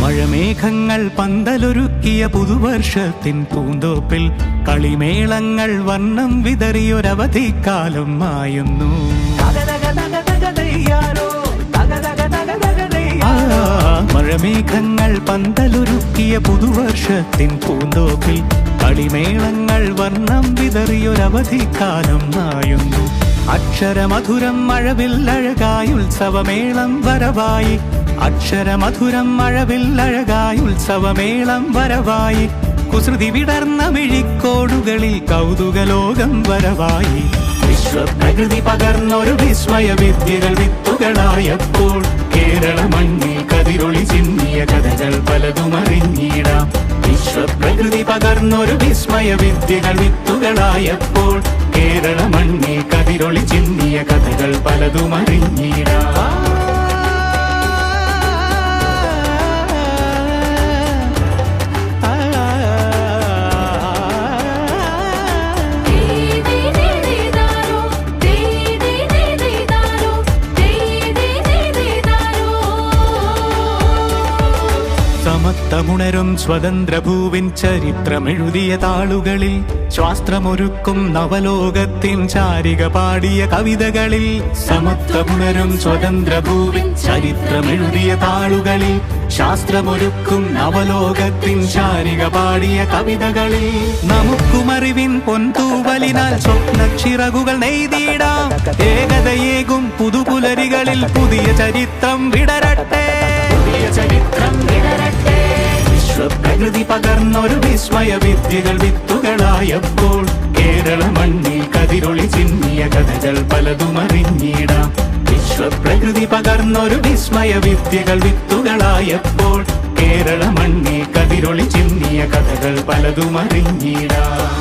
മഴമേഘങ്ങൾ പന്തലൊരുക്കിയ പുതുവർഷത്തിൻ പൂന്തോപ്പിൽ കളിമേളങ്ങൾ വർണ്ണം വിതറിയൊരവധിക്കാലം മായുന്നു. മഴമേഘങ്ങൾ പന്തലൊരുക്കിയ പുതുവർഷത്തിൻ പൂന്തോപ്പിൽ കളിമേളങ്ങൾ വർണ്ണം വിതറിയൊരവധിക്കാലം മായുന്നു. അക്ഷരമധുരം മഴവില്ലഴകായി ഉത്സവമേളം വരവായി, അക്ഷരമധുരം മഴവില്ലഴകായി ഉത്സവമേളം വരവായി, കുസൃതി വിടർന്ന മിഴിക്കോടുകളിൽ കൗതുകലോകം വരവായി. വിശ്വപ്രകൃതി പകർന്നൊരു വിസ്മയ വിദ്യകൾ വിത്തുകളായപ്പോൾ കേരള മണ്ണിൽ കതിരൊളി ചിന്നിയ കഥകൾ പലതും അറിഞ്ഞിടാം. വിശ്വപ്രകൃതി പകർന്നൊരു വിസ്മയ വിദ്യകൾ വിത്തുകളായപ്പോൾ കേരള മണ്ണിൽ കതിരൊളി ചിന്നിയ കഥകൾ പലതും അറിഞ്ഞിടാം. സമത്തമുണരും സ്വതന്ത്രഭൂവിൻ ചരിത്രമെഴുതിയ താളുകളിൽ, ശാസ്ത്രമൊരുക്കും നവലോകത്തിൻ ചാരിക പാടിയ കവിതകളിൽ. സമത്വമുണരും സ്വതന്ത്രഭൂവിൻ ചരിത്രമെഴുതിയ താളുകളിൽ, ശാസ്ത്രമൊരുക്കും നവലോകത്തിൻ ചാരിക പാടിയ കവിതകളിൽ. നമുക്കുമറിവിൻ പൊൻതൂവലിനാൽ സ്വപ്നച്ചിറകുകൾ നെയ്തിടാം. ഏകതയേകും പുതുപുലരികളിൽ പുതിയ ചരിത്രം വിടരട്ടെ, പുതിയ ചരിത്രം വിടരട്ടെ. വിശ്വപ്രകൃതി പകർന്നൊരു വിസ്മയ വിദ്യകൾ വിത്തുകളായപ്പോൾ കേരള മണ്ണിൽ കതിരൊളി ചിന്നിയ കഥകൾ പലതും അറിഞ്ഞിടാം. വിശ്വപ്രകൃതി പകർന്നൊരു വിസ്മയ വിദ്യകൾ വിത്തുകളായപ്പോൾ കേരള മണ്ണിൽ കതിരൊളി ചിന്നിയ കഥകൾ പലതും അറിഞ്ഞിടാം.